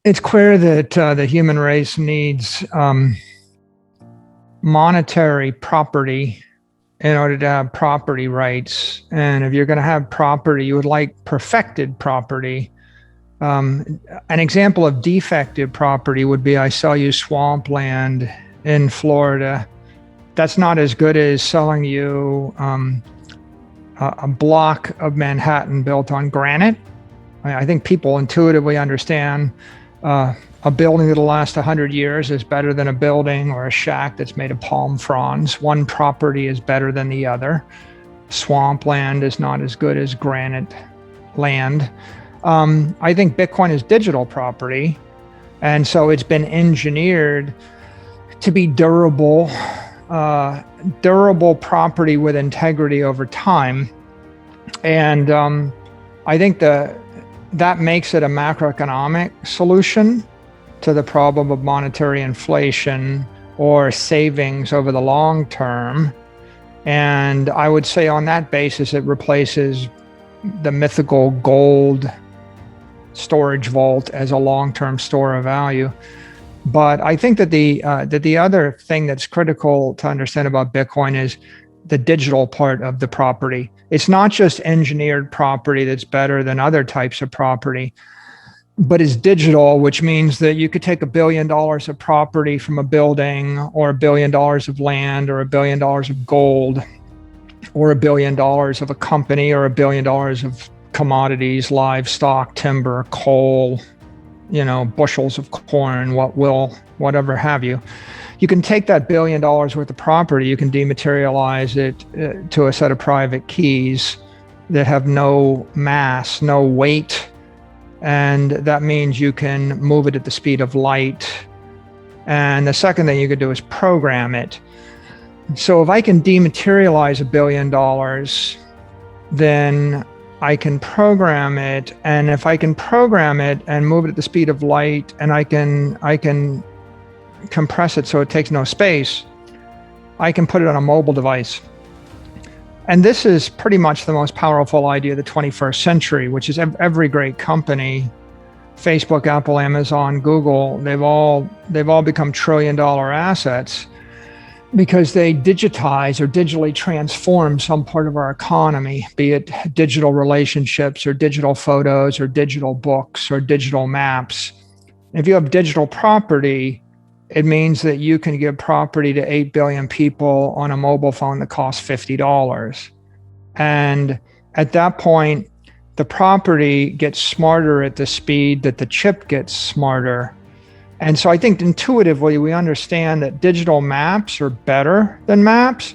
It's clear that the human race needs monetary property in order to have property rights. And if you're going to have property, you would like perfected property. An example of defective property would be I sell you swampland in Florida. That's not as good as selling you a block of Manhattan built on granite. I think people intuitively understand a building that'll last 100 years is better than a building or a shack that's made of palm fronds. One property is better than the other. Swampland is not as good as granite land. I think Bitcoin is digital property, and so it's been engineered to be durable property with integrity over time. And I think that makes it a macroeconomic solution to the problem of monetary inflation or savings over the long term. And I would say on that basis, it replaces the mythical gold storage vault as a long-term store of value. But I think that the other thing that's critical to understand about Bitcoin is the digital part of the property. It's not just engineered property that's better than other types of property, but it's digital, which means that you could take $1 billion of property from a building, or $1 billion of land, or $1 billion of gold, or $1 billion of a company, or $1 billion of commodities, livestock, timber, coal, bushels of corn, whatever have you. You can take that $1 billion worth of property, you can dematerialize it to a set of private keys that have no mass, no weight. And that means you can move it at the speed of light. And the second thing you could do is program it. So if I can dematerialize $1 billion, then I can program it. And if I can program it and move it at the speed of light, and I can compress it so it takes no space, I can put it on a mobile device. And this is pretty much the most powerful idea of the 21st century, which is every great company, Facebook, Apple, Amazon, Google, they've all become trillion-dollar assets because they digitize or digitally transform some part of our economy, be it digital relationships or digital photos or digital books or digital maps. If you have digital property, it means that you can give property to 8 billion people on a mobile phone that costs $50. And at that point, the property gets smarter at the speed that the chip gets smarter. And so I think intuitively we understand that digital maps are better than maps.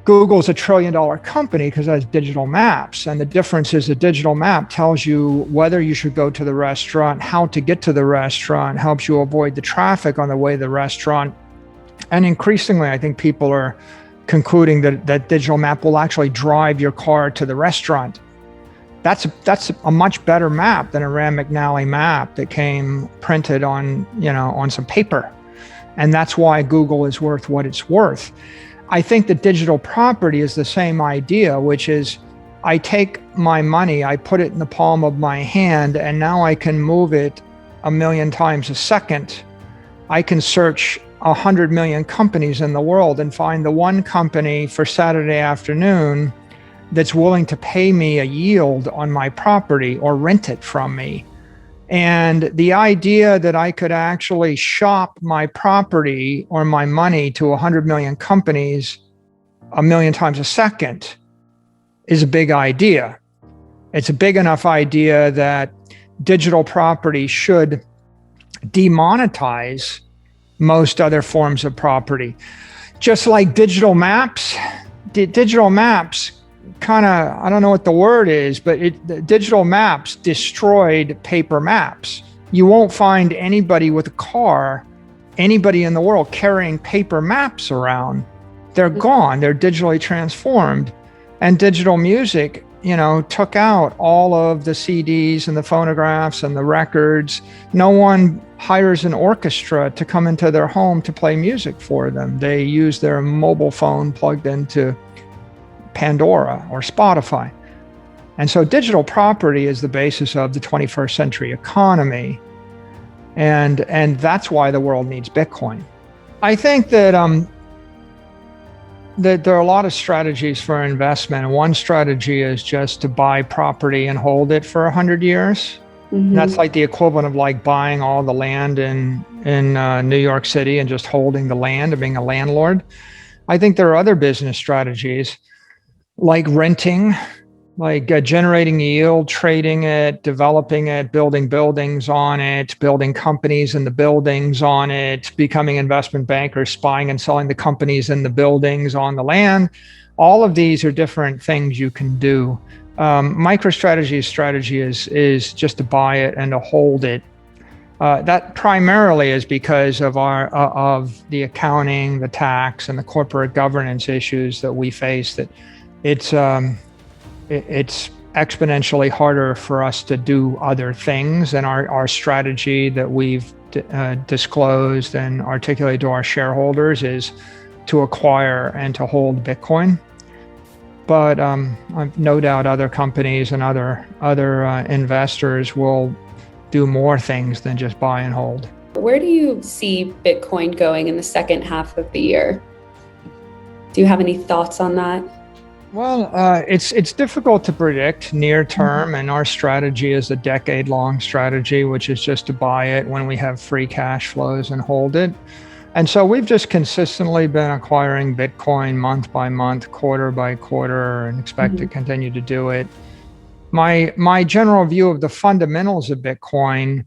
Google's a $1 trillion company because it has digital maps. And the difference is the digital map tells you whether you should go to the restaurant, how to get to the restaurant, helps you avoid the traffic on the way to the restaurant. And increasingly, I think people are concluding that digital map will actually drive your car to the restaurant. That's a much better map than a Rand McNally map that came printed on some paper. And that's why Google is worth what it's worth. I think that digital property is the same idea, which is I take my money, I put it in the palm of my hand, and now I can move it 1 million times a second. I can search 100 million companies in the world and find the one company for Saturday afternoon that's willing to pay me a yield on my property or rent it from me. And the idea that I could actually shop my property or my money to 100 million companies 1 million times a second is a big idea. It's a big enough idea that digital property should demonetize most other forms of property. Just like digital maps kind of, I don't know what the word is, but digital maps destroyed paper maps. You won't find anybody with a car, anybody in the world carrying paper maps around. They're gone, they're digitally transformed. And digital music, took out all of the CDs and the phonographs and the records. No one hires an orchestra to come into their home to play music for them. They use their mobile phone plugged into Pandora or Spotify. And so digital property is the basis of the 21st century economy. And that's why the world needs Bitcoin. I think that that there are a lot of strategies for investment. One strategy is just to buy property and hold it for 100 years. Mm-hmm. That's like the equivalent of like buying all the land in New York City and just holding the land and being a landlord. I think there are other business strategies like renting, like generating yield, trading it, developing it, building buildings on it, building companies in the buildings on it, becoming investment bankers, buying and selling the companies in the buildings on the land. All of these are different things you can do. MicroStrategy's strategy is just to buy it and to hold it. That primarily is because of of the accounting, the tax, and the corporate governance issues that we face. That it's exponentially harder for us to do other things, and our strategy that we've disclosed and articulated to our shareholders is to acquire and to hold Bitcoin. But I've no doubt other companies and other investors will do more things than just buy and hold. Where do you see Bitcoin going in the second half of the year? Do you have any thoughts on that? Well, it's difficult to predict near term, and our strategy is a decade-long strategy, which is just to buy it when we have free cash flows and hold it. And so we've just consistently been acquiring Bitcoin month by month, quarter by quarter, and expect to continue to do it. My general view of the fundamentals of Bitcoin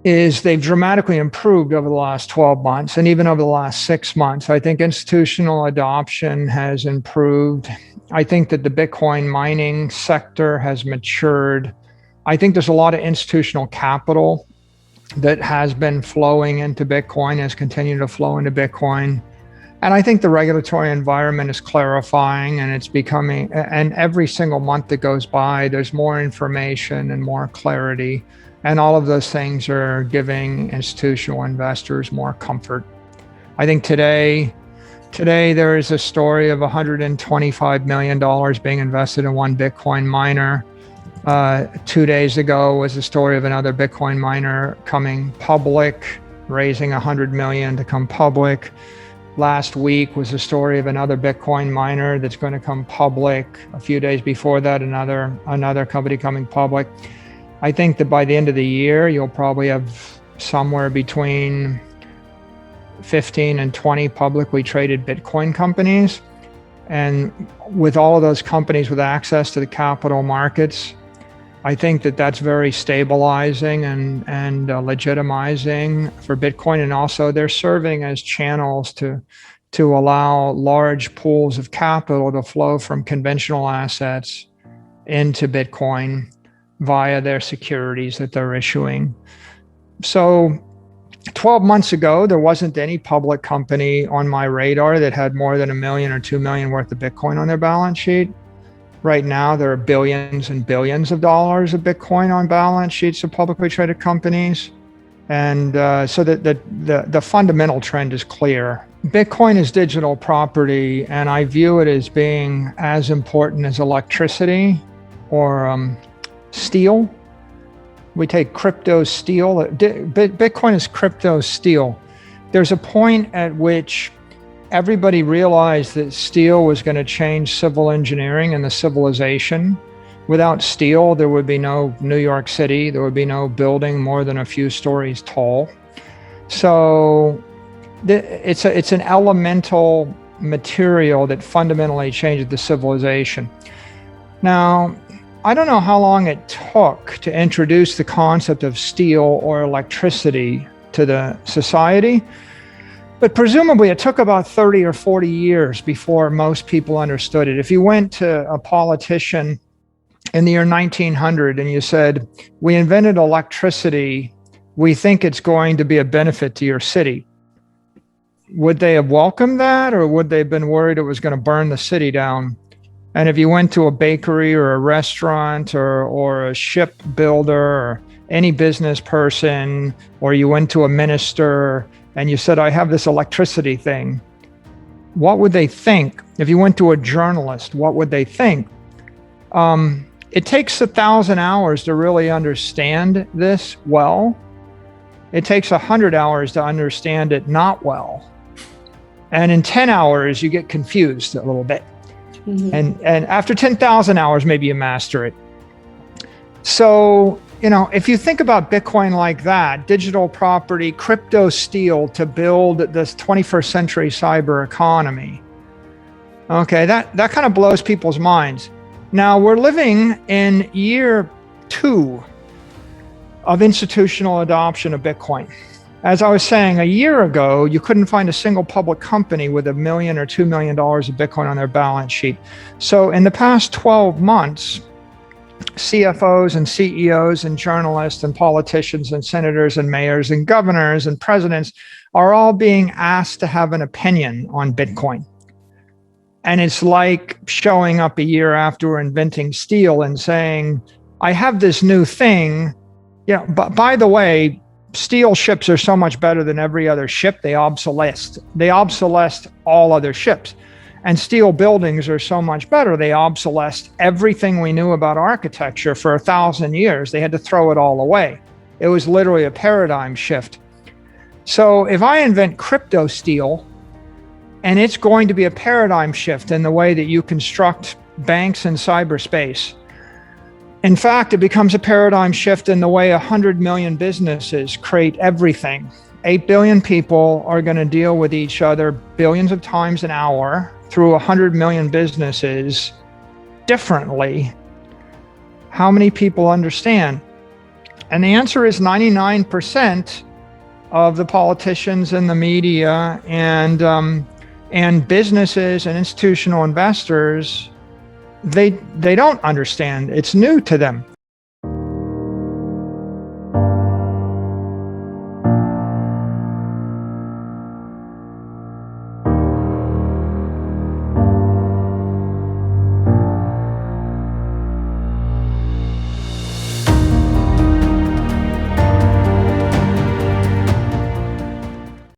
is they've dramatically improved over the last 12 months and even over the last 6 months. I think institutional adoption has improved. I think that the Bitcoin mining sector has matured. I think there's a lot of institutional capital that has been flowing into Bitcoin, has continued to flow into Bitcoin. And I think the regulatory environment is clarifying, and it's becoming, and every single month that goes by, there's more information and more clarity. And all of those things are giving institutional investors more comfort. I think today there is a story of $125 million being invested in one Bitcoin miner. 2 days ago was a story of another Bitcoin miner coming public, raising $100 million to come public. Last week was a story of another Bitcoin miner that's going to come public. A few days before that, another company coming public. I think that by the end of the year, you'll probably have somewhere between 15 and 20 publicly traded Bitcoin companies. And with all of those companies with access to the capital markets, I think that that's very stabilizing and legitimizing for Bitcoin. And also they're serving as channels to allow large pools of capital to flow from conventional assets into Bitcoin via their securities that they're issuing. So 12 months ago, there wasn't any public company on my radar that had more than $1 million or $2 million worth of Bitcoin on their balance sheet. Right now, there are billions and billions of dollars of Bitcoin on balance sheets of publicly traded companies. And so the fundamental trend is clear. Bitcoin is digital property, and I view it as being as important as electricity or steel. We take crypto steel. Bitcoin is crypto steel. There's a point at which everybody realized that steel was going to change civil engineering and the civilization. Without steel, there would be no New York City. There would be no building more than a few stories tall. So it's an elemental material that fundamentally changes the civilization. Now, I don't know how long it took to introduce the concept of steel or electricity to the society, but presumably it took about 30 or 40 years before most people understood it. If you went to a politician in the year 1900 and you said, "We invented electricity, we think it's going to be a benefit to your city," would they have welcomed that, or would they have been worried it was going to burn the city down? And if you went to a bakery or a restaurant or a shipbuilder or any business person, or you went to a minister and you said, "I have this electricity thing," what would they think? If you went to a journalist, what would they think? It takes 1,000 hours to really understand this well. It takes 100 hours to understand it not well. And in 10 hours, you get confused a little bit. And after 10,000 hours, maybe you master it. So, if you think about Bitcoin like that, digital property, crypto steel to build this 21st century cyber economy, okay, that kind of blows people's minds. Now, we're living in year 2 of institutional adoption of Bitcoin. As I was saying, a year ago, you couldn't find a single public company with $1 million or $2 million of Bitcoin on their balance sheet. So in the past 12 months, CFOs and CEOs and journalists and politicians and senators and mayors and governors and presidents are all being asked to have an opinion on Bitcoin. And it's like showing up a year after inventing steel and saying, I have this new thing. But by the way, steel ships are so much better than every other ship. They obsolesced all other ships. And steel buildings are so much better. They obsolesced everything we knew about architecture for 1,000 years. They had to throw it all away. It was literally a paradigm shift. So if I invent crypto steel, and it's going to be a paradigm shift in the way that you construct banks in cyberspace. In fact, it becomes a paradigm shift in the way 100 million businesses create everything. 8 billion people are going to deal with each other billions of times an hour through 100 million businesses differently. How many people understand? And the answer is 99% of the politicians and the media and businesses and institutional investors, they don't understand. It's new to them.